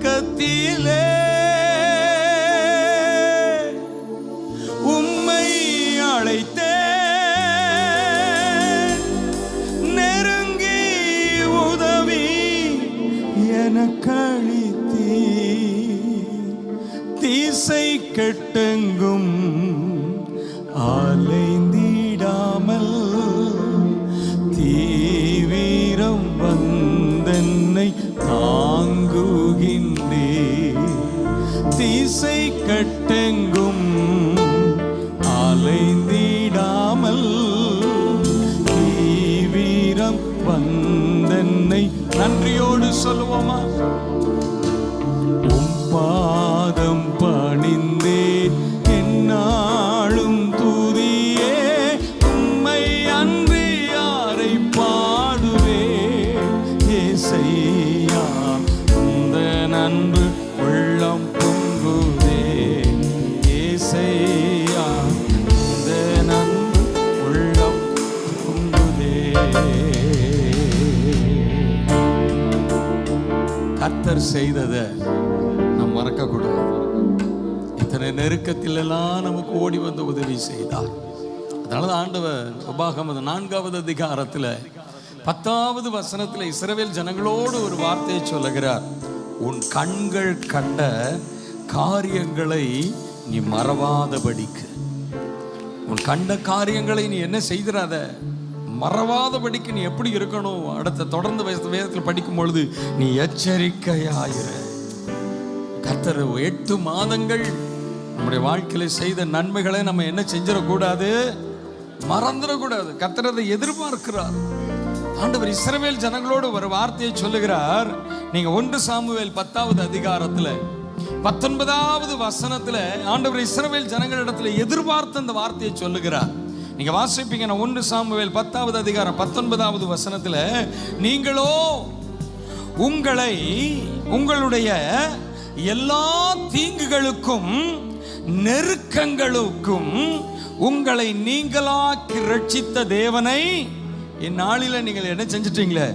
நெருக்கத்திலே உம்மை அழைத்தே நெருங்கி உதவி எனக்களித்தீ திசை கெட்டெங்கும் அலைந்திடாமல் தீவிரம் வந்தென்னை தாங்குகின்றே திசை கட்டெங்கும் அலைந்திடாமல் தீவிரம் வந்தென்னை நன்றியோடு சொல்லுவோமா உம் பாதம் பணிந்தே என்னாலும் துதியே உம்மை அன்றி யாரை பாடுவே ஏசையா இந்த நன்பு உள்ளம் பொங்குதே ஏசையா இந்த நன்பு உள்ளம் பொங்குதே கர்த்தர் செய்ததை நாம் மறக்கக்கூடாது. இத்தனை நெருக்கத்தில் எல்லாம் நமக்கு ஓடி வந்து உதவி செய்தார். அதனாலதான் ஆண்டவர் உபாகமம் 4வது அதிகாரத்தில் 10வது வசனத்தில் இஸ்ரவேல் ஜனங்களோடு ஒரு வார்த்தையை சொல்லுகிறார். உன் கண்கள் கண்ட காரியங்களை நீ மறவாதபடிக்கு. உன் கண்ட காரியங்களை நீ என்ன செய்திராத, மறவாதபடிக்கு நீ எப்படி இருக்கணும். அடுத்த தொடர்ந்து வேதத்தில் படிக்கும் பொழுது நீ எச்சரிக்கையாயிரு. கர்த்தர் 8 மாதங்கள் நம்முடைய வாழ்க்கையில செய்த நன்மைகளை நம்ம என்ன செஞ்சிடக்கூடாது, மறந்துடக்கூடாது. கர்த்தர் அதை எதிர்பார்க்கிறார். ஆண்டவர் இஸ்ரவேல் ஜனங்களோடு ஒரு வார்த்தையை சொல்லுகிறார். நீங்க 1 சாமுவேல் 10வது அதிகாரத்துல 19வது வசனத்துல ஆண்டவர் இஸ்ரவேல் ஜனங்களிடத்துல எதிர்பார்த்த அந்த வார்த்தையை சொல்லுகிறார். நீங்க வாசிப்பீங்க. 1 சாமுவேல் 10வது அதிகாரம் 19வது வசனத்துல நீங்களோ உங்களை உங்களுடைய எல்லா தீங்குகளுக்கும் நெருக்கங்களுக்கும் உங்களை நீங்களாக்கி ரட்சித்த தேவனை இந்நாளில நீங்கள் என்ன செஞ்சிட்டீங்களே,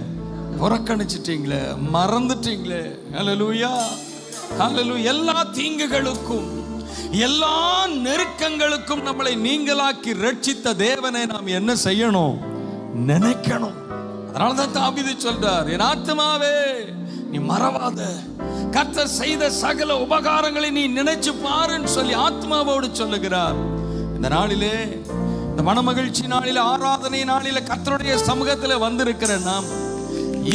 புறக்கணிச்சிட்டீங்களே, மறந்துட்டீங்களே. ஹல்லேலூயா, ஹல்லேலூயா. எல்லா தீங்குகளுக்கும் எல்லா நெருக்கங்களுக்கும் நம்மளை நீங்களாக்கி ரட்சித்த தேவனை நாம் என்ன செய்யணும், நினைக்கணும். அதனாலதான் தாவீது சொல்றார், என் ஆத்துமாவே நீ மறவாத, கர்த்தர் செய்த சகல உபகாரங்களை நீ நினைச்சு பாருன்னு சொல்லி ஆத்மாவோடு சொல்லுகிறார். இந்த நாளிலே, இந்த மனமகிழ்ச்சி நாளில, ஆராதனை நாளில கர்த்தருடைய சமூகத்தில் வந்திருக்கிற நாம்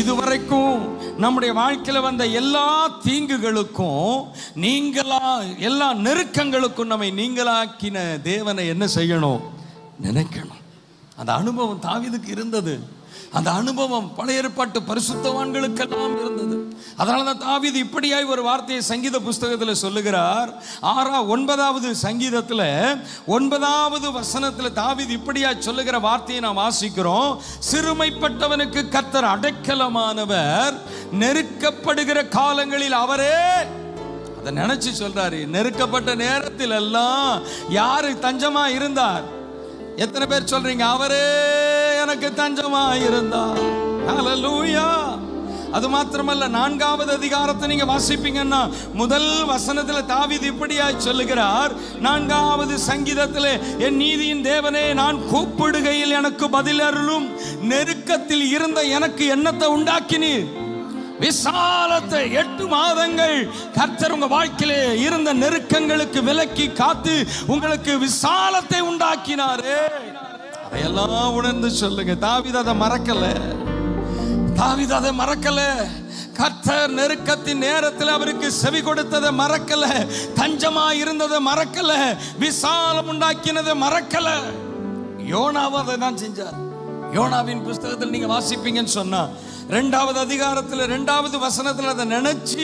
இதுவரைக்கும் நம்முடைய வாழ்க்கையில் வந்த எல்லா தீங்குகளுக்கும் எல்லா நெருக்கங்களுக்கும் நம்மை நீங்களாக்கின தேவனை என்ன செய்யணும், நினைக்கணும். அந்த அனுபவம் தாவீதுக்கு இருந்தது. அந்த அனுபவம் பழைய ஏற்பாட்டு பரிசுத்தவான்களுக்கெல்லாம் இருந்தது. அதனாலதான் தாவீது இப்படியாய் ஒரு வார்த்தையை சங்கீத புஸ்தகத்தில் சொல்லுகிறார். 9வது சங்கீதத்தில் 9வது வசனத்தில் தாவீது இப்படியாய் சொல்லுகிற வார்த்தையை நாம் வாசிக்கிறோம். சிறுமைப்பட்டவனுக்கு கர்த்தர் அடைக்கலமானவர், நெருக்கப்படுகிற காலங்களில் அவரே. அதை நினைச்சு சொல்றாரு. நெருக்கப்பட்ட நேரத்தில் எல்லாம் யாரு தஞ்சமா இருந்தார்? எத்தனை பேர் சொல்றீங்க, அவரே எனக்கு தஞ்சமா இருந்தார்? ஹல்லேலூயா. அது மாத்திரமல்ல, 4வது அதிகாரத்தை நீங்க வாசிப்பீங்கன்னா முதல் வசனத்தில் தாவீது இப்படியாய் சொல்லுகிறார். 4வது சங்கீதத்தில், என் நீதியின் தேவனே, நான் கூப்பிடுகையில் எனக்கு பதில் அருளும், நெருக்கத்தில் இருந்த எனக்கு என்னத்தை உண்டாக்கினீர்? விசாலத்தை. 8 மாதங்கள் கர்த்தர் உங்க வாழ்க்கையிலே இருந்த நெருக்கங்களுக்கு விலக்கி காத்து உங்களுக்கு விசாலத்தை உண்டாக்கினாரே. அதையெல்லாம் உணர்ந்து சொல்லுங்க. தாவீது அதை மறக்கல. தாவீது அதை மறக்கல. கர்த்தர் நெருக்கத்தின் நேரத்தில் அவருக்கு செவி கொடுத்ததை மறக்கல. தஞ்சமா இருந்ததை மறக்கல. விசாலம் உண்டாக்கினதை மறக்கல. யோனாவும் அதை தான் செஞ்சார். யோனாவின் புஸ்தகத்தில் நீங்க வாசிப்பீங்கன்னு சொன்னா 2வது அதிகாரத்தில் 2வது வசனத்தில் அதை நினைச்சு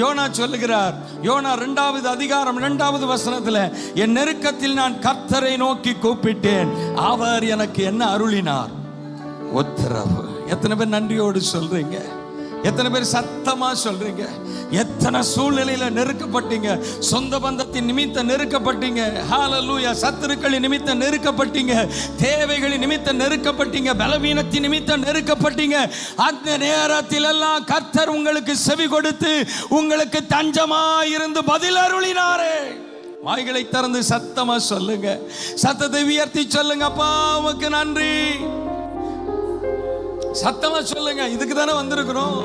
யோனா சொல்லுகிறார். யோனா 2வது அதிகாரம் 2வது வசனத்தில், என் நெருக்கத்தில் நான் கர்த்தரை நோக்கி கூப்பிட்டேன், அவர் எனக்கு என்ன அருளினார்? உத்தரவு. எத்தனை பேர் நன்றியோடு சொல்றீங்க? எத்தனை பேர் சத்தமா சொல்றீங்க? எத்தனை சூழ்நிலையில நெருக்கப்பட்டீங்க, சொந்த பந்தத்தின் நிமித்தம் நெருக்கப்பட்டீங்க, ஹalleluya, சத்துருக்களின் நிமித்தம் நெருக்கப்பட்டீங்க, தேவைகளின் நிமித்தம் நெருக்கப்பட்டீங்க, பலவீனத்தின் நிமித்தம் நெருக்கப்பட்டீங்க. அந்த நேரத்தில் எல்லாம் கர்த்தர் உங்களுக்கு செவி கொடுத்து உங்களுக்கு தஞ்சமாய் இருந்து பதில் அருளினாரே. வாய்களை திறந்து சத்தமா சொல்லுங்க, சத்தத்தை உயர்த்தி சொல்லுங்க, அப்பா உமக்கு நன்றி. சத்தமா சொல்லுங்க. இதுக்கு தானே வந்திருக்கிறோம்,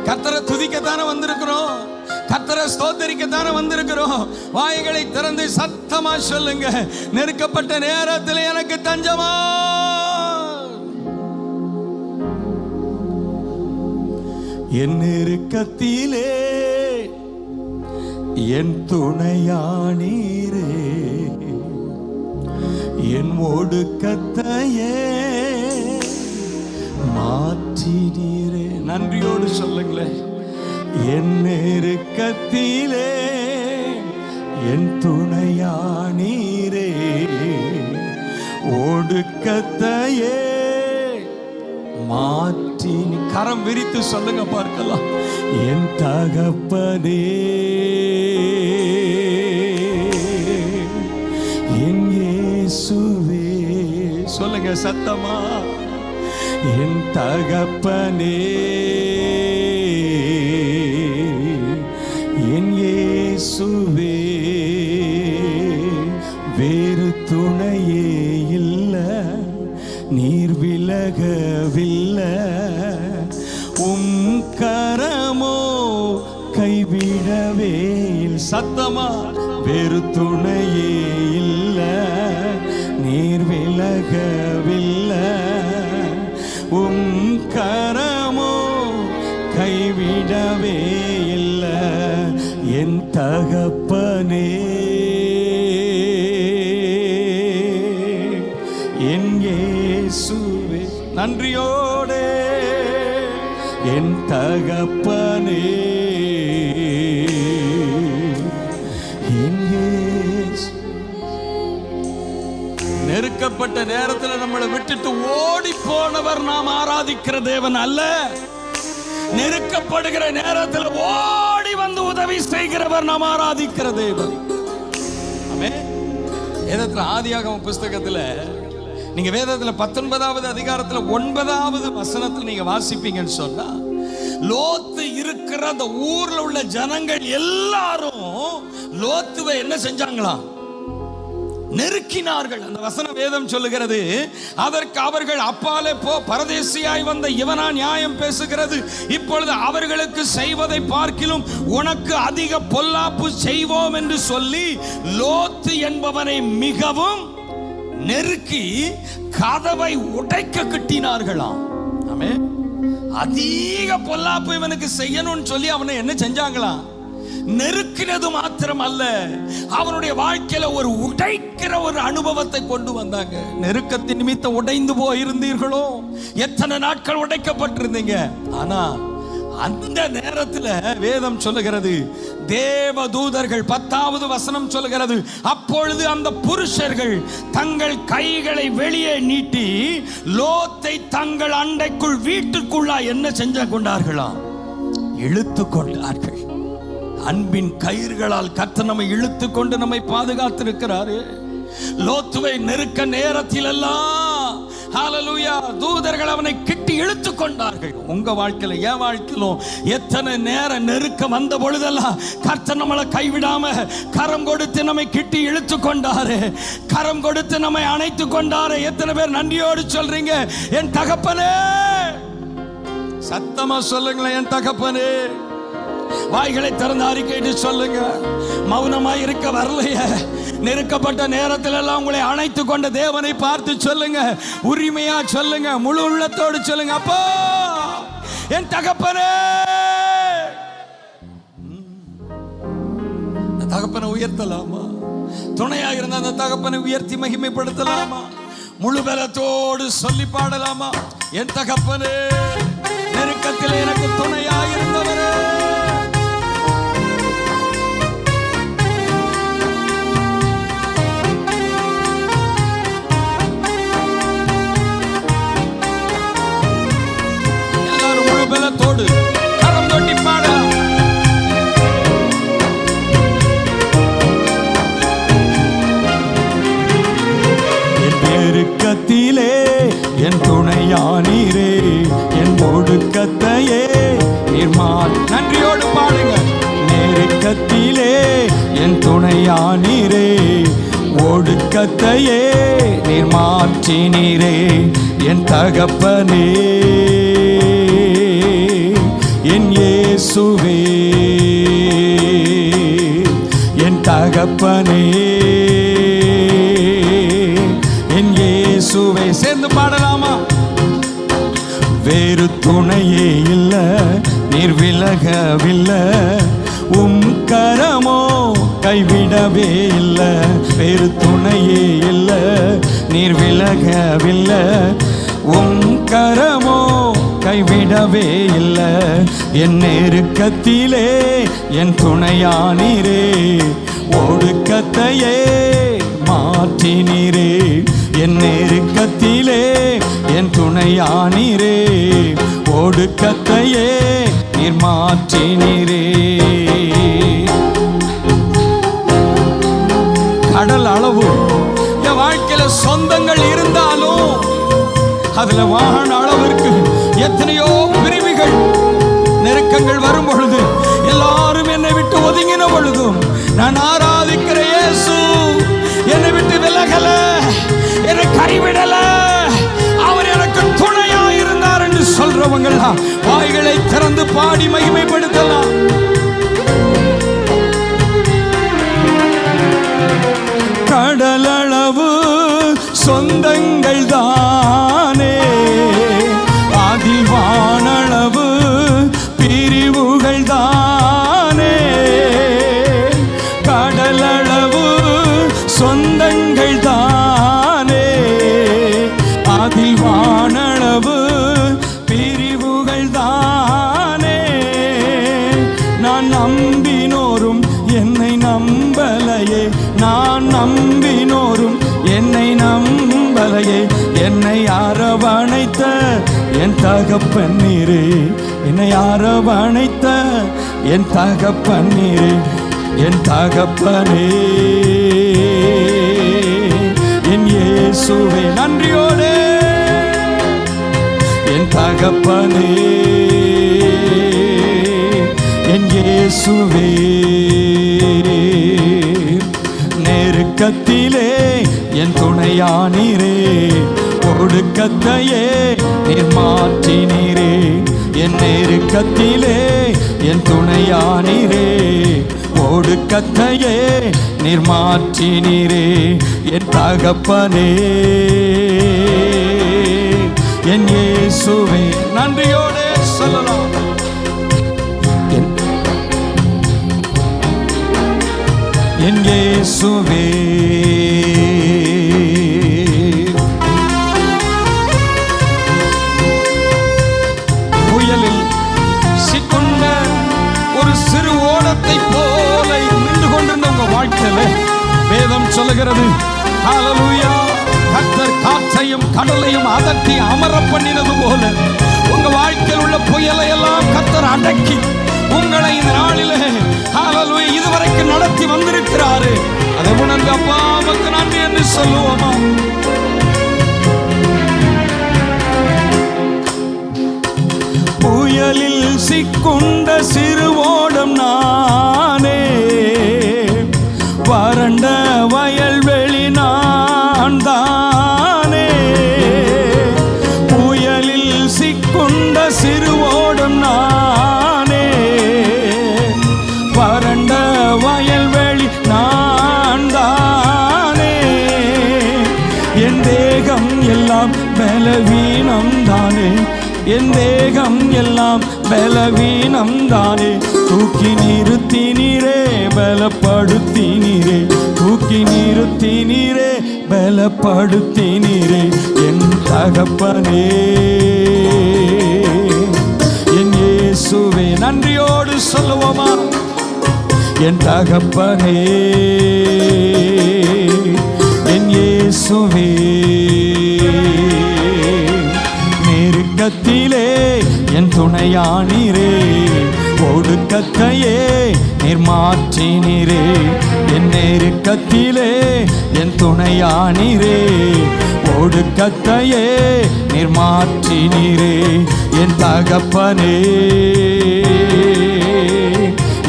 கர்த்தரை துதிக்க தானே வந்திருக்கிறோம், கர்த்தரை ஸ்தோத்தரிக்க தானே வந்திருக்கிறோம். வாய்களை திறந்து சத்தமா சொல்லுங்க, நெருக்கப்பட்ட நேரத்தில் எனக்கு தஞ்சமா. என் நெருக்கத்திலே என் துணையானீரே, என் ஒடுக்கத்தையே மாற்றினீரே. நன்றியோடு சொல்லுங்களேன். என் நெருக்கத்திலே என் துணையானீரே, ஒடுக்கத்தையே மாற்றி. கரம் விரித்து சொல்லுங்க பார்க்கலாம். என் தகப்பனே, என் இயேசுவே, சொல்லுங்க சத்தமா. என் தகப்பனே, என் இயேசுவே, வேறு துணையே இல்ல, நீர் விலகவில்லை, உம் கரமோ கைவிடவே. சத்தமா, வேறு துணையே இல்ல, நீர் விலகவில்லை, உம் கரமோ கைவிடவே இல்லை. என் தகப்பனே, என் இயேசுவே, நன்றியோடே என் தகப்பனே, என் இயேசு. நெருக்கப்பட்ட நேரத்தில் நம்மளை விட்டுட்டு ஓடி போனவர் நாம் ஆராதிக்கிற தேவன் அல்ல. நெருக்கப்படுகிற நேரத்தில் ஓடி வந்து உதவி செய்கிறவர் நாம் ஆராதிக்கிற தேவன். ஆமென். வேதத்தில் ஆதியாகமம் புஸ்தகத்தில் நீங்க வேதத்தில் 19வது அதிகாரத்தில் 9வது வசனத்தில் நீங்க வாசிப்பீங்கன்னு சொன்னா, லோத்து இருக்கிற அந்த ஊர்ல உள்ள ஜனங்கள் எல்லாரும் லோத்துவை என்ன செஞ்சாங்களாம்? நெருக்கினார்கள். அந்த வசன வேதம் சொல்லுகிறது, அதற்கு அவர்கள் அப்பாலே போ, பரதேசியாய் வந்த இவனா நியாயம் பேசுகிறது, இப்பொழுது அவர்களுக்கு செய்வதை பார்க்கிலும் உனக்கு அதிக பொல்லாப்பு செய்வோம் என்று சொல்லி லோத்து என்பவனை மிகவும் நெருக்கி கதவை உடைக்க கட்டினார்களாம். ஆமென். அதிக பொல்லாப்பு இவனுக்கு செய்யணும்னு சொல்லி அவனை என்ன செஞ்சாங்களாம்? நெருக்கினது மாத்திரம் அல்ல, அவனுடைய வாழ்க்கையில ஒரு உடைக்கிற ஒரு அனுபவத்தை கொண்டு வந்தாங்க. நெருக்கத்தின் நிமித்தம் உடைந்து போயிருந்தீர்களோ? எத்தனை நாட்கள் உடைக்கப்பட்டிருந்தீங்க? ஆனா அந்த நேரத்தில் வேதம் சொல்லுகிறது, தேவ தூதர்கள் 10வது வசனம் சொல்லுகிறது, அப்பொழுது அந்த புருஷர்கள் தங்கள் கைகளை வெளியே நீட்டி லோத்தை தங்கள் அண்டைக்குள் வீட்டுக்குள்ளா என்ன செஞ்ச கொண்டார்களாம்? இழுத்து கொண்டார்கள். அன்பின் கயிர்களால் கர்த்தர் நம்மை இழுத்து கொண்டு நம்மை பாதுகாத்திருக்கிறாரு. லோத்துவை நெருக்க நேரத்தில் எல்லாம் ஹalleluya தூதர்கள் அவனை கிட்டி இழுத்து கொண்டார்கள். உங்க வாழ்க்கையில, என் வாழ்க்கையிலும் எத்தனை நேரம் நெருக்கம் வந்த பொழுதெல்லாம் கர்த்தர் நம்மளை கைவிடாம கரம் கொடுத்து நம்மை கிட்டி இழுத்து கொண்டாரு, கரம் கொடுத்து நம்மை அணைத்து கொண்டாரு. எத்தனை பேர் நன்றியோடு சொல்றீங்க, என் தகப்பனே? சத்தமா சொல்லுங்களேன், என் தகப்பனே. வாய்களை திறந்து அறிக்கையிட்டு சொல்லுங்க. மௌனமாய் இருக்க வரலையே. நெருக்கப்பட்ட நேரத்தில் எல்லாம் உங்களை அணைத்து கொண்ட தேவனை பார்த்து சொல்லுங்க, உரிமையா சொல்லுங்க, முழு உள்ளத்தோடு சொல்லுங்க, அப்பா என் தகப்பனே. தகப்பனை உயர்த்தலாமா? துணையா இருந்த அந்த தகப்பனை உயர்த்தி மகிமைப்படுத்தலாமா? முழு பலத்தோடு சொல்லி பாடலாமா? என் தகப்பனே, நெருக்கத்தில் எனக்கு துணையா இருந்தவரே. எல்லாரும் முழு பலத்தோடு நெருக்கத்திலே என் துணையானீரே, ஒடுக்கத்தையே நீர் மாற்றினீரே. என் தகப்பனே, என் இயேசுவே, என் தகப்பனே, என் இயேசுவே. சேர்ந்து பாடலாமா? வேறு துணையே இல்ல, நீர் விலகவில்லை, கரமோ கைவிடவே இல்லை. வேறு துணையே இல்லை, நீர் விலகவில்லை, கரமோ கைவிடவே இல்லை. என் நெருக்கத்திலே என் துணையானீரே, ஒடுக்கத்தையே மாற்றினீரே. என் நெருக்கத்திலே என் துணையானீரே, ஒடுக்கத்தையே நீர் மாற்றினீரே. கடல் அளவு என் வாழ்க்கையில சொந்தங்கள் இருந்தாலும் அதுல வாகன அளவிற்கு எத்தனையோ பிரிவுகள் நெருக்கங்கள் வரும் பொழுது, எல்லாரும் என்னை விட்டு ஒதுங்கின பொழுதும் நான் ஆராதிக்கிற இயேசு என்னை விட்டு விலகல, என்னை கைவிடல, அவர் எனக்கு துணையா இருந்தார் என்று சொல்றவங்கெல்லாம் வாய்களை திறந்து பாடி மகிமைப்படுத்தலாம். கடலளவு சொந்தங்கள் தானே, அதில் வானளவு பிரிவுகள் தானே. கடலளவு சொந்தங்கள் தானே, அதில் வானளவு பிரிவுகள் தானே. நான் நம்பினோரும் என்னை நம்பலையே, நான் நம்பினோரும் என்னை நம்பலையே. என்னை அரவணைத்த என் தகப்பன் நீரே, என்னை அரவணைத்த என் தகப்பன் நீரே. என் தகப்பனே, என் இயேசுவே, நன்றியோடே என் தகப்பனே, என் இயேசுவே. நெருக்கத்திலே என் துணையானீரே, ஒடுக்கத்தையே நீர் மாற்றினீரே. என் நெருக்கத்திலே என் துணையானீரே, ஒடுக்கத்தையே நீர் மாற்றினீரே. என் தகப்பனே, என் இயேசுவே, நன்றியோடு சொல்லலாம். என் இயேசுவே, புயலில் சிக்கொண்ட ஒரு சிறு ஓடத்தை போல நின்று கொண்டிருந்த உங்க வாழ்க்கையில வேதம் சொல்லுகிறது, ஹல்லேலூயா, கர்த்தர் காற்றையும் கடலையும் அதட்டி அமர பண்ணினது போல உங்க வாழ்க்கையில் உள்ள புயலை எல்லாம் கர்த்தர் அடக்கி உங்களை இந்த நாளிலே ஹல்லேலூயா இதுவரைக்கும் நடத்தி வந்திருக்கிறாரு. அதை உணர்ந்து அப்பா உமக்கு நன்றி என்று சொல்லுவோமா? புயலில் சிக்குண்ட சிறு ஓடம் நானே, வறண்ட வயல்வெளி நான் தானே. புயலில் சிக்குண்ட சிறு ஓடம் நானே, வறண்ட வயல்வெளி நான் தானே. என் தேகம் எல்லாம் பலவீனம் தானே, என் தேகம் எல்லாம் பலவீனம் தானே. தூக்கி நிறுத்தினீரே, பலப்படுத்தினீரே, தூக்கி நிறுத்தினீரே, பலப்படுத்தினீரே. என் தகப்பனே, என் இயேசுவே, நன்றியோடு சொல்லுவோமா? என் தகப்பனே, என் இயேசுவே. நெருக்கத்திலே என் துணையானீரே, ஒடுக்கத்தையே நீர் மாற்றினீரே. என் நெருக்கத்திலே என் துணையானீரே, ஒடுக்கத்தையே நீர் மாற்றினீரே. என் தகப்பனே,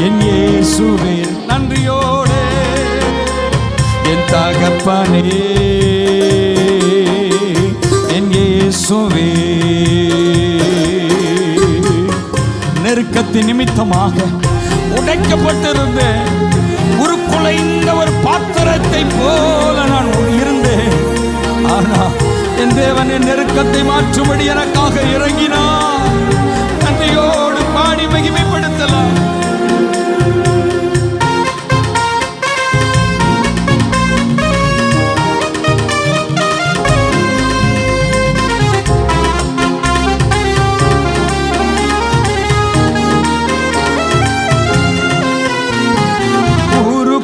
என் இயேசுவே, தகப்பனே என் இயேசுவே, நெருக்கத்தின் நிமித்தமாக உடைக்கப்பட்டிருந்த உருக்குலைந்த ஒரு பாத்திரத்தை போல நான் இருந்தேன். ஆனா என் தேவன் என் நெருக்கத்தை மாற்றும்படி எனக்காக இறங்கினார். நன்றியோடு பாடி மகிமைப்படுத்தலாம்.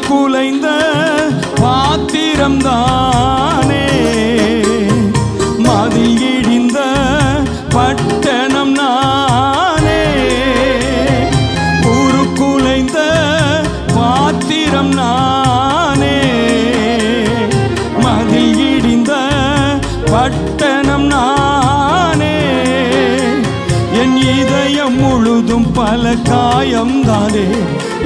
குலைந்த பாத்திரம் தானே, மதில் இடிந்த பட்டணம் நானே. குலைந்த பாத்திரம் நானே, மதில் இடிந்த பட்டணம் நானே. என் இதயம் முழுதும் பல காயம்தானே,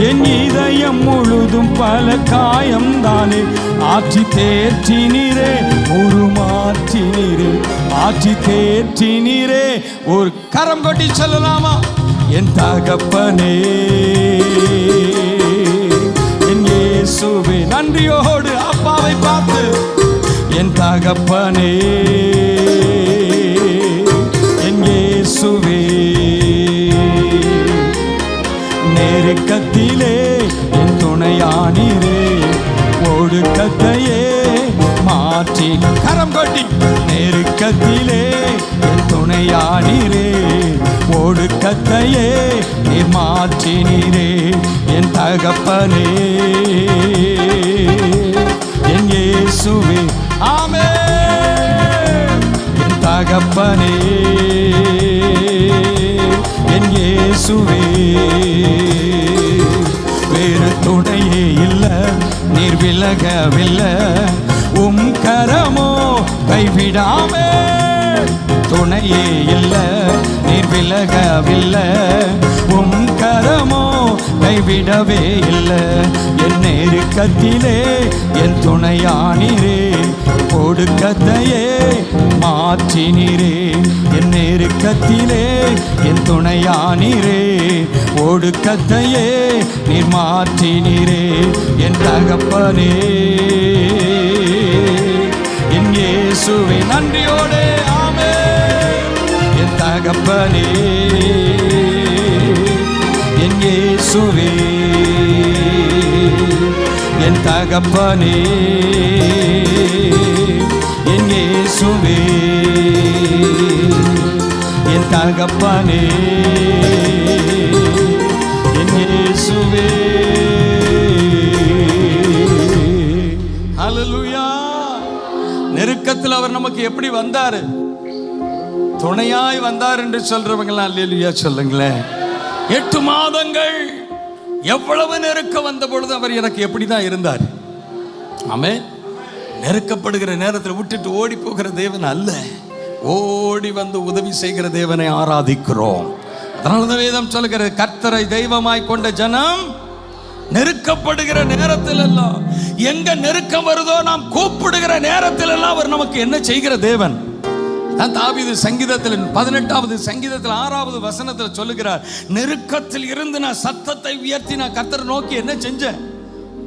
என் இதயம் முழுதும் பல காயம்தானே. ஆற்றி தேற்றினீரே, உருமாற்றினீரே, ஆற்றி தேற்றினீரே. ஒரு கரம் கொட்டி சொல்லலாமா? என் தகப்பனே என் இயேசுவே. நன்றியோடு அப்பாவை பார்த்து, என் தகப்பனே என் இயேசுவே, நெருக்கத்திலே என் துணையானீரே, ஒடுக்கத்தையே மாற்றி. கரம் கொட்டி, நெருக்கத்திலே என் துணையானீரே, ஒடுக்கத்தையே நீ மாற்றினீரே. என் தகப்பனே என் இயேசுவே, ஆமென். என் தகப்பனே என் இயேசுவே, வேறு துணையே இல்ல, நீர் விலகவில்லை, உம் கரமோ கைவிடாமே. துணையே இல்ல, நீர் விலகவில்லை, உம் கரமோ கைவிடவே இல்லை. என் நெருக்கத்திலே என் துணையானீரே, ஒடுக்கத்தையே மாற்றினீரே. என் நெருக்கத்திலே என் துணையானீரே, ஒடுக்கத்தையே நீர் மாற்றினீரே. என் தகப்பனே என் இயேசுவே, நன்றியோடே ஆமென். என் தகப்பனே என் இயேசுவே, என் தகப்பனே என் இயேசுவே, என் தகப்பனே என் இயேசுவே. ஹல்லேலூயா. நெருக்கத்தில் அவர் நமக்கு எப்படி வந்தாரு? துணையாய் வந்தார் என்று சொல்றவங்களாம் அல்லேலூயா சொல்லுங்களேன். 8 மாதங்கள் எவ்வளவு நெருக்க வந்த பொழுது அவர் எனக்கு எப்படிதான் இருந்தார். ஆமென். நெருக்கப்படுகிற நேரத்தில் விட்டுட்டு ஓடி போகிற தேவன் அல்ல, ஓடி வந்து உதவி செய்கிற தேவனை ஆராதிக்கிறோம். அதனால வேதம் சொல்லுகிறது, கர்த்தரை தெய்வமாய் கொண்ட ஜனம் நெருக்கப்படுகிற நேரத்தில் எல்லாம், எங்க நெருக்கம் வருதோ நாம் கூப்பிடுகிற நேரத்தில் எல்லாம் அவர் நமக்கு என்ன செய்கிற தேவன். தாவீது சங்கீதத்தில் 18வது சங்கீதத்தில் 6வது வசனத்தில் சொல்லுகிறார், நெருக்கத்தில் இருந்து நான் சத்தத்தை உயர்த்தி நான் கர்த்தரை நோக்கி என்ன செஞ்சேன்?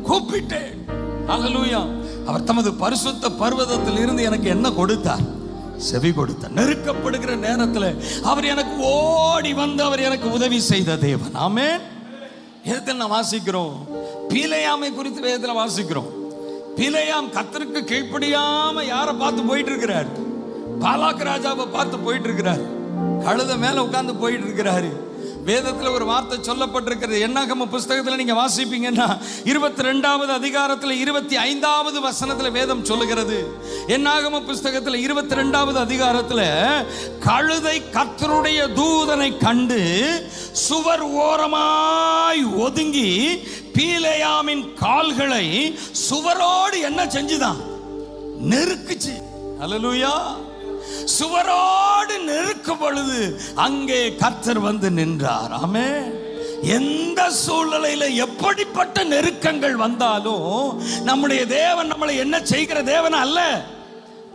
கூப்பிட்டேன். ஹல்லேலூயா. அவர் தமது பரிசுத்த பர்வதத்தில் இருந்து எனக்கு என்ன கொடுத்தார்? செவி கொடுத்தார். நெருக்கப்படுகிற நேரத்தில் அவர் எனக்கு ஓடி வந்து அவர் எனக்கு உதவி செய்த தேவன். ஆமென். வேதத்தில் நான் வாசிக்கிறோம், பீலேயாமை குறித்து வேதத்தில் வாசிக்கிறோம். பீலேயாம் கர்த்தருக்கு கீழ்ப்படியாம யாரை பார்த்து போயிட்டு இருக்கிறார்? பாலாக் ராஜாவை பார்த்து போயிட்டு இருக்கிறார். கழுத மேல உட்கார்ந்து போயிட்டு இருக்கிறாரு. வேதத்தில் ஒரு வார்த்தை சொல்லப்பட்டிருக்கிறது. என்னாகம புஸ்தகத்தில் நீங்க வாசிப்பீங்கன்னா 22வது அதிகாரத்தில் 25வது வசனத்தில் வேதம் சொல்லுகிறது. என்னாகம புஸ்தகத்தில் 22வது அதிகாரத்தில் கழுதை கர்த்தருடைய தூதனை கண்டு சுவர் ஓரமாய் ஒதுங்கி பீலேயாமின் கால்களை சுவரோடு என்ன செஞ்சுதான்? நெருக்குச்சு. ஹல்லேலூயா. சுவரோடு நெருக்கும் பொழுது அங்கே கர்த்தர் வந்து நின்றார். ஆமென். எந்த சூழ்நிலையில எப்படிப்பட்ட நெருக்கங்கள் வந்தாலும் நம்முடைய தேவன் நம்மளை என்ன செய்கிற தேவன் அல்ல,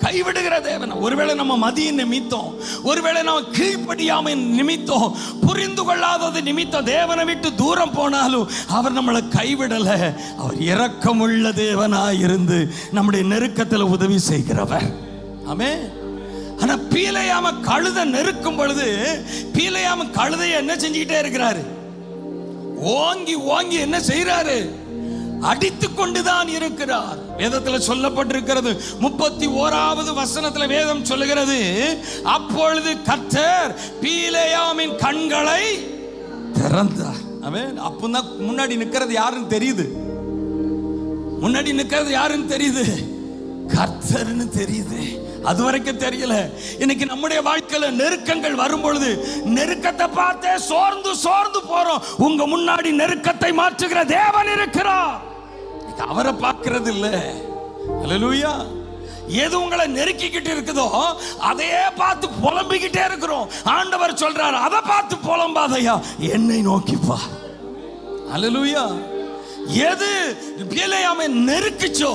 கைவிடுகிற தேவன். ஒருவேளை நம்ம மதியின் நிமித்தம், ஒருவேளை நம்ம கீழ்ப்படியாமை நிமித்தம், புரிந்து கொள்ளாதது நிமித்தம் தேவனை விட்டு தூரம் போனாலும் அவர் நம்மளை கைவிடல. அவர் இரக்கமுள்ள தேவனாயிருந்து நம்முடைய நெருக்கத்தில் உதவி செய்கிறவர். ஆமென். ஆனா பீலேயாம கழுத நெருக்கும் பொழுது பீலேயாம கழுதையை என்ன செஞ்சுக்கிட்டே இருக்கிறாரு? ஓங்கி ஓங்கி என்ன செய்யறாரு? அடித்து கொண்டுதான் இருக்கிறார். வேதத்தில் சொல்லப்பட்டிருக்கிறது, 31வது வசனத்தில் வேதம் சொல்லுகிறது, அப்பொழுது கர்த்தர் பீலேயாமின் கண்களை திறந்தார். அவன் அப்பதான் முன்னாடி நிற்கிறது யாருன்னு தெரியுது. முன்னாடி நிற்கிறது யாருன்னு தெரியுது? கர்த்தர்னு தெரியுது. அது வரைக்கும் தெரியல. இன்னைக்கு நம்முடைய வாழ்க்கையில நெருக்கங்கள் வரும் பொழுது நெருக்கத்தை பார்த்தே சோர்ந்து சோர்ந்து போறோம். உங்க முன்னாடி நெருக்கத்தை மாற்றுகிற தேவன் இருக்கிறார். அவரை பார்க்கிறது இல்ல. அல்லேலூயா. எது உங்களை நெருக்கிக்கிட்டு இருக்குதோ அதையே பார்த்து புலம்பிக்கிட்டே இருக்கிறோம். ஆண்டவர் சொல்றாரு, அதை பார்த்து புலம்பாதையா, என்னை நோக்கிப்பா. அல்லேலூயா. எது பீலேயாமை நெருக்கிச்சோ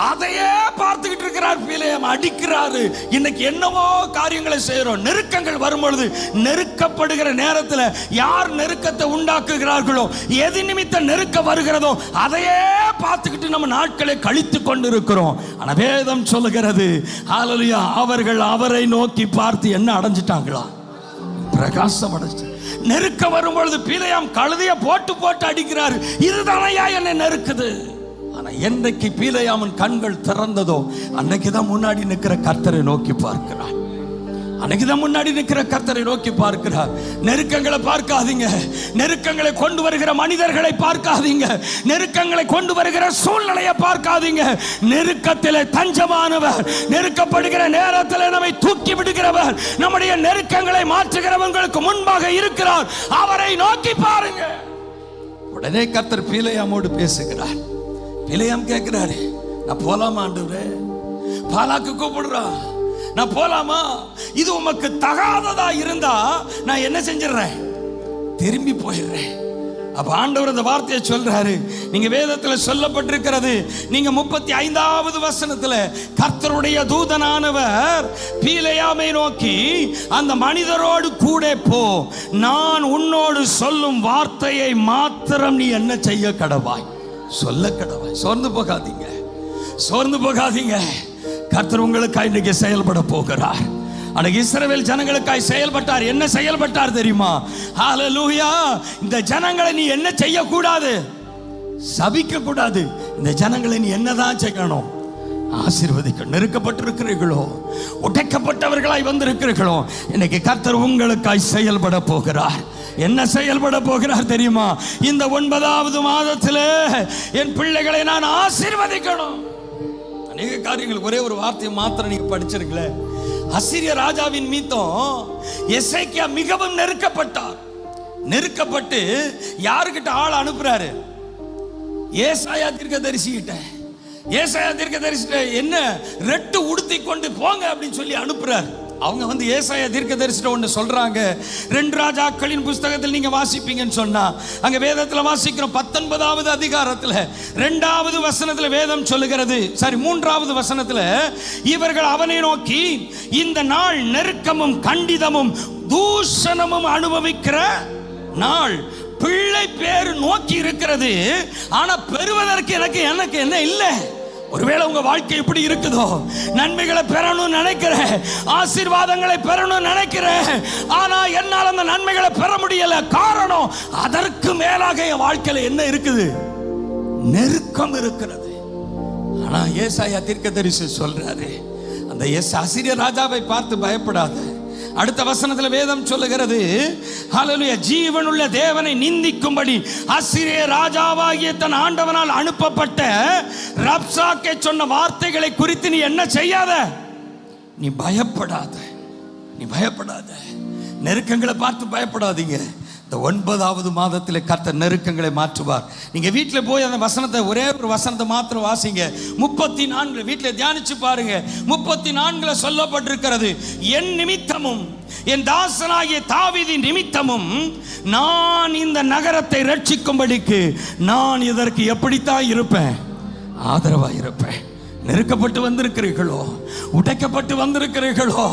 அதையே பார்த்துக்கிட்டு இருக்கிறார். பீலேயாம் அடிக்கிறாரு. இன்னைக்கு என்னவோ காரியங்களை செய்யறோம். நெருக்கங்கள் வரும்பொழுது, நெருக்கப்படுகிற நேரத்தில் யார் நெருக்கத்தை உண்டாக்குகிறார்களோ, எது நிமித்த நெருக்க வருகிறதோ அதையே பார்த்துக்கிட்டு நம்ம நாட்களை கழித்து கொண்டு இருக்கிறோம். ஆனா வேதம் சொல்லுகிறது, ஹல்லேலூயா, அவர்கள் அவரை நோக்கி பார்த்து என்ன அடைஞ்சிட்டாங்களா? பிரகாசம் அடைஞ்சு. நெருக்க வரும்பொழுது பீலேயாம் கழுதைய போட்டு போட்டு அடிக்கிறாரு. இதுதானையா என்னை நெருக்குது? ஆனா என்னைக்கு பீலேயாமின் கண்கள் திறந்ததோ அன்னைக்குதான் முன்னாடி நிற்கிற கர்த்தரை நோக்கி பார்க்கிறார். அன்னைக்குதான் முன்னாடி நிற்கிற கர்த்தரை நோக்கி பார்க்கிறார். நெருக்கங்களை பார்க்காதீங்க. நெருக்கங்களை கொண்டு வருகிற மனிதர்களை பார்க்காதீங்க. நெருக்கங்களை கொண்டு வருகிற சூழ்நிலையை பார்க்காதீங்க. நெருக்கத்தில் தஞ்சமானவர், நெருக்கப்படுகிற நேரத்தில் நம்மை தூக்கி விடுகிறவர், நம்முடைய நெருக்கங்களை மாற்றுகிறவங்களுக்கு முன்பாக இருக்கிறார். அவரை நோக்கி பாருங்க. உடனே கர்த்தர் பீலேயாமோடு பேசுகிறார். பீலேயாம் கேட்கிறாரு, நான் போலாமா ஆண்டவரே? பாலாக்கு கூப்பிடுறா, நான் போலாமா? இது உமக்கு தகாததா இருந்தா நான் என்ன செஞ்சிடறேன்? திரும்பி போயிடுறேன். அப்ப ஆண்டவர் அந்த வார்த்தையை சொல்றாரு. நீங்க வேதத்தில் சொல்லப்பட்டிருக்கிறது, நீங்க 35வது வசனத்துல கர்த்தருடைய தூதனானவர் பீலேயாமை நோக்கி, அந்த மனிதரோடு கூட போ, நான் உன்னோடு சொல்லும் வார்த்தையை மாத்திரம் நீ என்ன செய்ய கடவாய், சொல்ல கடவாய். சோர்ந்து போகாதீங்க, சோர்ந்து போகாதீங்க. கர்த்தர் உங்களுக்காய் இன்றைக்கு செயல்பட போகிறார். அன்னைக்கு இஸ்ரவேல் ஜனங்களுக்காய் செயல்பட்டார். என்ன செயல்பட்டார் தெரியுமா? ஹல்லேலூயா. இந்த ஜனங்களை நீ என்ன செய்யக்கூடாது? சபிக்க கூடாது. இந்த ஜனங்களை நீ என்னதான் செய்யணும்? ஆசீர்வதிக்க. நெருக்கப்பட்டிருக்கிறீர்களோ, உடைக்கப்பட்டவர்களாய் வந்திருக்கிறீர்களோ, இன்னைக்கு கர்த்தர் உங்களுக்காய் செயல்பட போகிறார். என்ன செயல்பட போகிறார் தெரியுமா? இந்த 9வது மாதத்திலே என் பிள்ளைகளை நான் ஆசீர்வதிக்கணும். அநேக காரியங்கள். ஒரே ஒரு வார்த்தையை மாத்திரம் நீங்க படிச்சிருக்கல. அசீரிய ராஜாவின் மீதம் எசேக்கியா மிகவும் நெருக்கப்பட்டார். நெருக்கப்பட்டு யாருக்கிட்ட ஆள் அனுப்புறாரு? ஏசாயா தீர்க்கதரிசிகிட்ட. ஏசாயா தீர்க்கதரிசிகிட்ட என்ன ரெட்டு உடுத்தி கொண்டு போங்க அப்படின்னு சொல்லி அனுப்புறாரு. அவங்க வந்து ஏசாயா தீர்க்கதரிசிட்ட ஒன்று சொல்றாங்க. 2 ராஜாக்களின் புஸ்தகத்தில் நீங்க வாசிப்பீங்கன்னு சொன்னா, அங்க வேதத்தில் வாசிக்கிறோம் 19வது அதிகாரத்தில் 2வது வசனத்தில் வேதம் சொல்லுகிறது, 3வது வசனத்தில், இவர்கள் அவனை நோக்கி, இந்த நாள் நெருக்கமும் கண்டிதமும் தூஷணமும் அனுபவிக்கிற நாள். பிள்ளை பேர் நோக்கி இருக்கிறது, ஆனா பெறுவதற்கு எனக்கு என்ன இல்லை. ஒருவேளை உங்க வாழ்க்கை எப்படி இருக்குதோ, நன்மைகளை பெறணும்னு நினைக்கிறேன், ஆசீர்வாதங்களை பெறணும்னு நினைக்கிறேன், ஆனா என்னால் அந்த நன்மைகளை பெற முடியல. காரணம், அதற்கு மேலாக என் வாழ்க்கையில என்ன இருக்குது? நெருக்கம் இருக்கிறது. ஆனா ஏசாயா தீர்க்கதரிசி சொல்றாரு, அந்த அசீரிய ராஜாவை பார்த்து பயப்படாத. அடுத்த வசனத்தில் வேதம் சொல்லுகிறது, ஹல்லேலூயா, ஜீவனுள்ள தேவனை நிந்திக்கும்படி அசீரிய ராஜாவாகிய தன் ஆண்டவனால் அனுப்பப்பட்ட ரப்சாக்கே சொன்ன வார்த்தைகளை குறித்து நீ என்ன செய்யாத? நீ பயப்படாத. நீ பயப்படாத. நெருக்கங்களை பார்த்து பயப்படாதீங்க. இந்த 9வது மாதத்தில் கர்த்தர் நெருக்கங்களை மாற்றுவார். நீங்க வீட்டில் போய் அந்த வசனத்தை, ஒரே ஒரு வசனத்தை மாத்திரம் வாசிங்க. 34 வீட்டில் தியானிச்சு பாருங்க. 34 சொல்லப்பட்டிருக்கிறது, என் நிமித்தமும் என் தாசனாகிய தாவீதின் நிமித்தமும் நான் இந்த நகரத்தை ரட்சிக்கும்படிக்கு நான் இதற்கு எப்படித்தான் இருப்பேன்? ஆதரவாக இருப்பேன். நெருக்கப்பட்டு வந்திருக்கிறீர்களோ, உடைக்கப்பட்டு வந்திருக்கிறீர்களோ,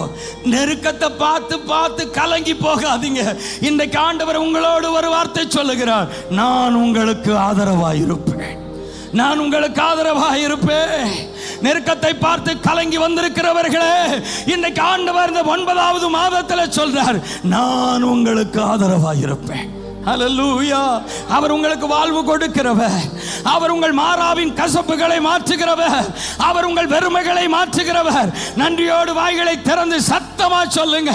நெருக்கத்தை பார்த்து பார்த்து கலங்கி போகாதீங்க. இன்றைக்கு ஆண்டவர் உங்களோடு ஒரு வார்த்தை சொல்லுகிறார், நான் உங்களுக்கு ஆதரவாக இருப்பேன், நான் உங்களுக்கு ஆதரவாக இருப்பேன். நெருக்கத்தை பார்த்து கலங்கி வந்திருக்கிறவர்களே, இன்றைக்கு ஆண்டவர் இந்த 9வது மாதத்தில் சொல்றார், நான் உங்களுக்கு ஆதரவாக இருப்பேன். ஹல்லேலூயா. அவர் உங்களுக்கு வாழ்வு கொடுக்கிறவர், அவர் உங்கள் மாறாவின் கசப்புகளை மாற்றுகிறவர், அவர் உங்கள் வெறுமைகளை மாற்றுகிறவர். நன்றியோடு வாய்களை திறந்து சத்தமா சொல்லுங்க,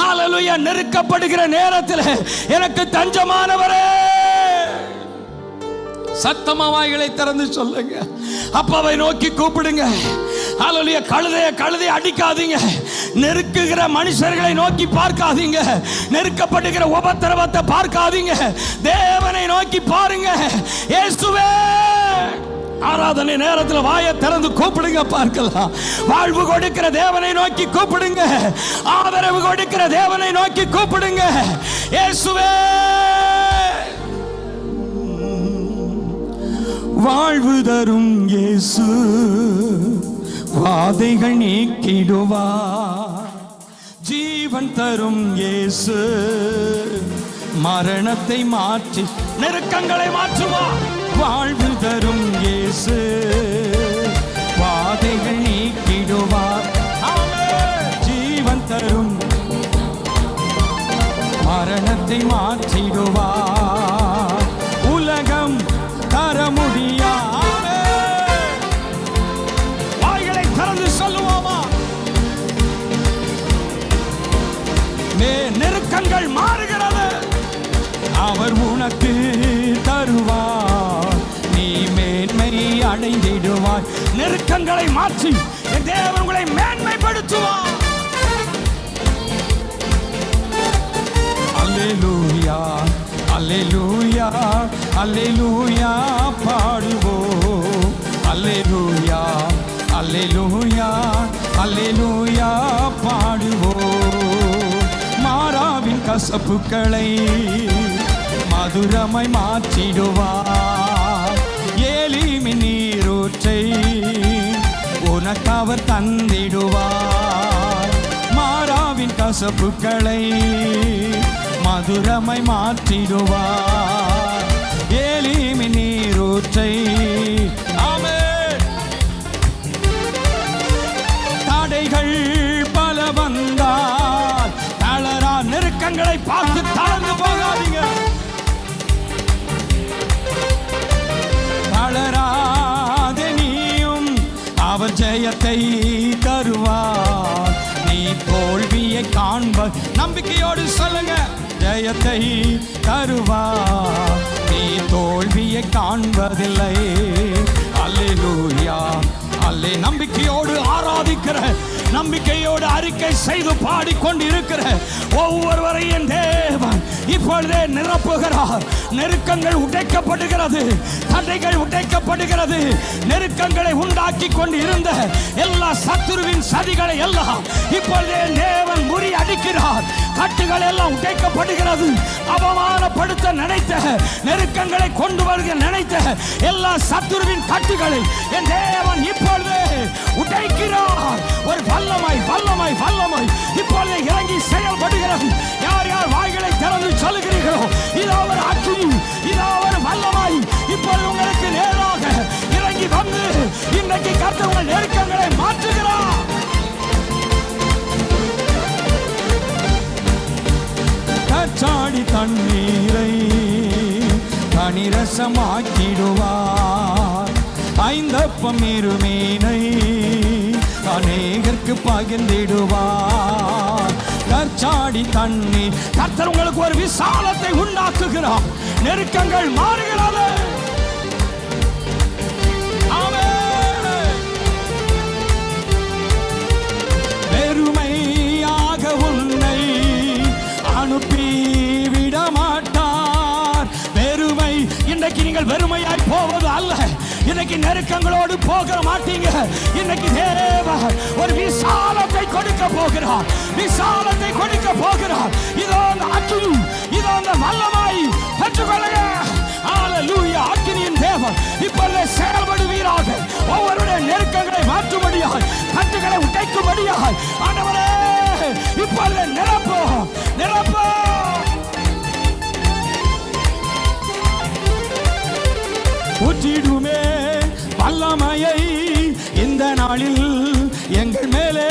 ஹல்லேலூயா. நெருக்கப்படுகிற நேரத்தில் எனக்கு தஞ்சமானவரே, சத்தமா வாய்களை திறந்து சொல்லுங்க. அப்பாவை நோக்கி கூப்பிடுங்க. ஹல்லேலூயா. கழுதையை அடிக்காதீங்க. நெருக்குகிற மனுஷர்களை நோக்கி பார்க்காதீங்க. நெருக்கப்படுகிற உபத்திரவத்தை பார்க்காதீங்க. தேவனை நோக்கி பாருங்க. இயேசுவே. ஆராதனை நேரத்தில் வாயை திறந்து கூப்பிடுங்க, பார்க்கலாம். வாழ்வு கொடுக்கிற தேவனை நோக்கி கூப்பிடுங்க. ஆதரவு கொடுக்கிற தேவனை நோக்கி கூப்பிடுங்க. இயேசுவே. வாழ்வு தரும் இயேசு வாதைகள் நீக்கிடுவார். ஜீவன் தரும் இயேசு மரணத்தை மாற்றி நெருக்கங்களை மாற்றுவார். வாழ்வு தரும் இயேசு வாதைகள் நீக்கிடுவார். ஜீவன் தரும் மரணத்தை மாற்றிடுவார். உலகம் தர முடியாது. வாய்களை திறந்து சொல்லுவோமா? நெருக்கங்கள் மாறுகிறது, அவர் உனக்கு தருவார், நீ மேன்மை அடைந்திடுவாய். நெருக்கங்களை மாற்றி என் தேவன் உங்களை மேன்மைப்படுத்துவார். அல்லேலூயா, அல்லேலூயா, அல்லேலூயா பாடுவோம். அல்லேலூயா, அல்லேலூயா, அல்லேலூயா பாடுவோம். மாறாவின் கசப்புக்களை மதுரமாய் மாற்றிடுவார். ஏலிமின் நீரூற்றை உனக்கு அவர் தந்திடுவார். மாறாவின் கசப்புக்களை மதுரமாய் மாற்றிடுவார். ஏலிமின் நீரூற்றை. ஆமென். தடைகள் பல வந்தால் தளரா. நெருக்கங்களை பார்த்து தளர்ந்து போகாதீங்க. தளராத நீயும் அவர் ஜெயத்தை தருவார். நீ தோல்வியை காண்ப நம்பிக்கையோடு சொல்லுங்க, ஜெயத்தை தருவார். நீ தோல்வியை காண்பதில்லை. அல்லேலூயா, அல்லே. நம்பிக்கையோடு ஆராதிக்கிற, நம்பிக்கையோடு அறிக்கை செய்து பாடிக்கொண்டிருக்கிற ஒவ்வொருவரையும் தேவன் இப்பொழுதே நிரப்புகிறார். நெருக்கங்கள் உடைக்கப்படுகிறது, தடைகள் உடைக்கப்படுகிறது. நெருக்கங்களை உண்டாக்கி கொண்டு இருந்த எல்லா சத்துருவின் சதிகளை எல்லாம் இப்பொழுதே தேவன் முறியடிக்கிறார். கட்டுகள் எல்லாம் உடைக்கப்படுகிறது. அவமானப்படுத்த நினைத்த, நெருக்கங்களை கொண்டு வருக நினைத்த எல்லா சத்துருவின் கட்டுகளை என் தேவன் இப்பொழுது உடைக்கிறார். ஒரு வல்லமாய் வல்லமாய் வல்லமாய் இப்பொழுது இறங்கி செயல்படுகிறது. யார் யார் வாய்களை திறந்து சொல்லுகிறீர்களோ, இதோ ஒரு அக்கினி, இதோ ஒரு வல்லமாய் இப்பொழுது உங்களுக்கு நேராக இறங்கி வந்து இன்றைக்கு கர்த்தர் உங்கள் நெருக்கங்களை மாற்றுகிறார். கச்சாடி தண்ணீரை கனிரசமாக்கிடுவார். ஐந்தப்பம் இருமீனை அநேகருக்கு பகிர்ந்திடுவார். கச்சாடி தண்ணீர். கர்த்தர் உங்களுக்கு ஒரு விசாலத்தை உண்டாக்குகிறார். நெருக்கங்கள் மாறுகிறது. வெறுமையாக உன்னை அனுப்பி விட மாட்டார். இன்னைக்கு நீங்கள் வெறுமையாய் போவது அல்ல. இன்னைக்கு நெருக்கங்களோடு போக மாட்டீங்க. இன்னைக்கு தேவன் ஒரு விசாலத்தை கொடுக்க போகிறார். விசாலத்தை கொடுக்க போகிறார். இதோ அந்த அக்கினி, இதோ அந்த வல்லமை பெற்றுக்கொள்ளுங்க. ஹalleluya. அக்கினியின் தேவன் இப்பொழுது செயல்படுவீராக. ஒவ்வொருடைய நெருக்கங்களை மாற்றும்படியாக, கட்டுகளை உடைக்கும்படியாக ஆண்டவரே இப்பொழுது நிரப்போ நிரப்போ. ஊற்றிடுமே வல்லமையை இந்த நாளில் எங்கள் மேலே.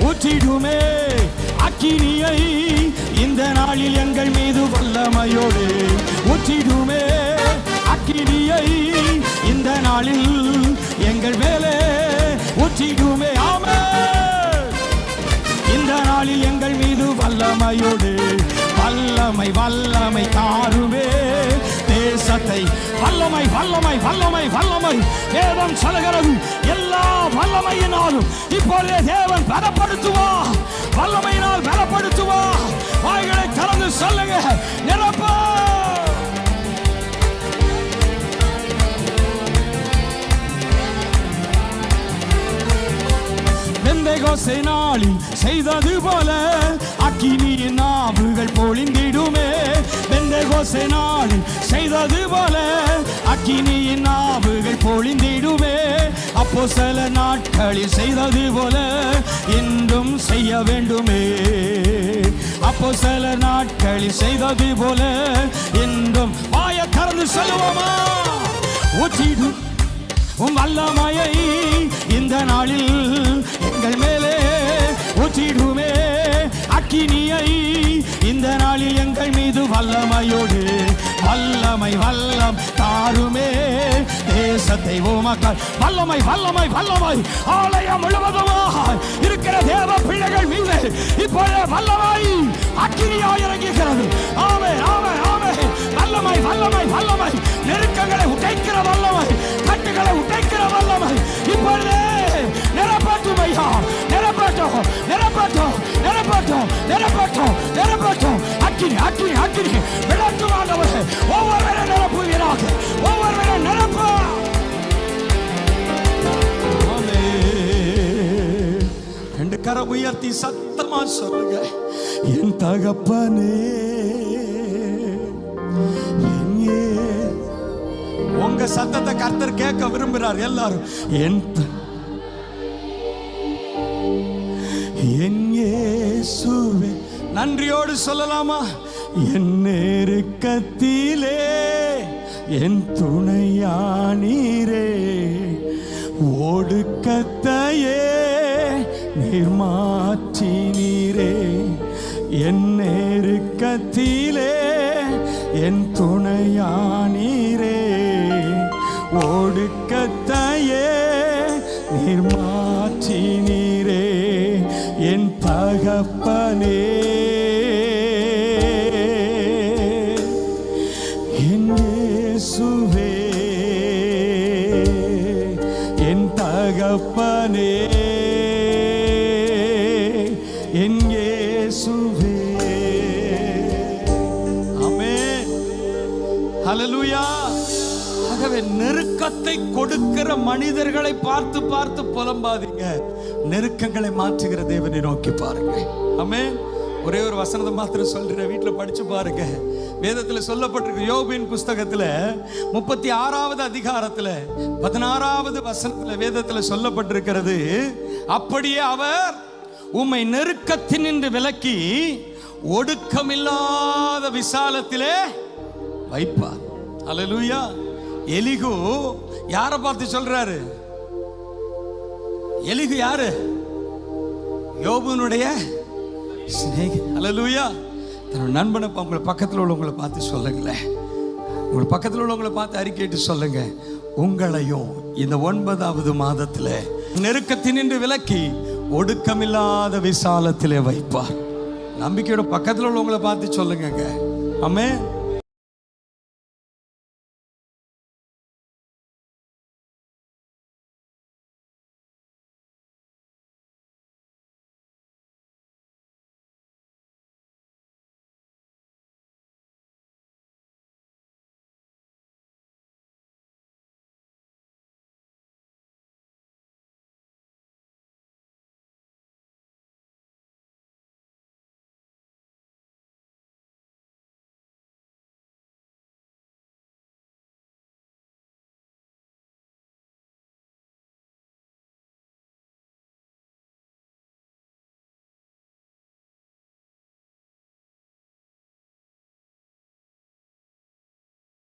ஊற்றிடுமே அக்கினியை இந்த நாளில் எங்கள் மீது வல்லமையோடு. ஊற்றிடுமே அக்கினியை இந்த நாளில் எங்கள் மேலே. ஊற்றிடுமே ஆமென். இந்த நாளில் எங்கள் மீது வல்லமையோடு. வல்லமை வல்லமை தாருமே தேசத்தை. வல்லமை வல்லமை வல்லமை வல்லமை. வேதம் சொல்கிறது எல்லா வல்லமையினாலும் இப்பொழுதே தேவன் பலப்படுத்துவார். வல்லமையினால் பலப்படுத்துவார். வாய்களை திறந்து சொல்லுங்க. நிரப்ப பெந்தெகோஸ்தே நாளில் செய்தது போல அக்கினியின் நாவுகள் பொழிந்திடுமே. பெந்தெகோஸ்தே நாளில் செய்தது போல அக்கினியின் நாவுகள் பொழிந்திடுமே. அப்போஸ்தல நாட்களில் செய்தது போல இன்றும் செய்ய வேண்டுமே. அப்போஸ்தல நாட்களில் செய்தது போல இன்றும். வாயை திறந்து சொல்லுவோமா? ஊற்றிடும் உம் வல்லமையை இந்த நாளில் எங்கள் மேலே. ஊற்றிடுமே அக்கினியை இந்த நாளில் எங்கள் மீது வல்லமையோடு. வல்லமை வல்லம் தாருமே தேசத்தை உமக்காய். வல்லமை வல்லமை வல்லமை ஆலயம் முழுவதுமாக இருக்கிற தேவ பிள்ளைகள் மீது இப்போது வல்லமை அக்கினியாய் இறங்குகிறது. ஆமே ஆமே ஆமே. வல்லமை வல்லமை வல்லமை. நெருக்கங்களை உடைக்கிற வல்லமை, கட்டுகளை உடைக்கிற வல்லமை இப்பொழுதே நிரப்பட்டும் ஐயா. நிரப்பட்டும் நிரப்பட்டும் நிரப்பட்டும் நிரப்பட்டும் நிரப்பட்டும். அக்கினி அக்கினி அக்கினி விளக்கும் ஆண்டவரே. ஒவ்வொருவரை நிரப்புவீராக. ஒவ்வொருவரை நிரப்ப. ரெண்டு கரம் உயர்த்தி சத்தமா சொல்லுங்க. என் தகப்பனே. உங்க சத்தத்தை கர்த்தர் கேட்க விரும்புகிறார். எல்லாரும் என் இயேசுவே. நன்றியோடு சொல்லலாமா? என் நெருக்கத்திலே என் துணையானீரே. ஒடுக்கத்தையே நீர் மாற்றினீரே. என் நெருக்கத்திலே என் துணையானீரே. ஒடுக்கத்தையே நீர் மாற்றினீரே. என் தகப்பனே. என் இயேசுவே. என் தகப்பனே. என் இயேசுவே. ஆமென். ஹல்லேலூயா. ஆகவே நெருக்கத்தை கொடுக்கிற மனிதர்களை பார்த்து பார்த்து புலம்பாதீங்க. நெருக்கங்களை மாற்றுகிற தேவனை நோக்கி பாருங்க. ஆமென். ஒரே ஒரு வசனத்தை மாத்திரம் சொல்றேன், வீட்டில் படிச்சு பாருங்க. வேதத்தில் சொல்லப்பட்டிருக்கு. யோபின் புஸ்தகத்தில் 36வது அதிகாரத்தில் 16வது வசனத்தில் வேதத்தில் சொல்லப்பட்டிருக்கிறது. அப்படியே அவர் உம்மை நெருக்கத்தினின்று விலக்கி ஒடுக்கமில்லாத விசாலத்திலே வைப்பார். அல்லேலூயா. எலிகு யாரை பார்த்து சொல்றாரு? எலிகு யாரு? யோபுனுடைய சிநேகிதன். அல்லேலூயா. தன் நண்பனை உங்களை பக்கத்தில் உள்ளவங்களை பார்த்து சொல்லுங்களேன். உங்களை பக்கத்தில் உள்ளவங்களை பார்த்து அறிக்கையிட்டு சொல்லுங்க, உங்களையும் இந்த 9வது மாதத்தில் நெருக்கத்தினின்று விலக்கி ஒடுக்கமில்லாத விசாலத்திலே வைப்பார். நம்பிக்கையோட பக்கத்தில் உள்ளவங்களை பார்த்து சொல்லுங்க. ஆமென்.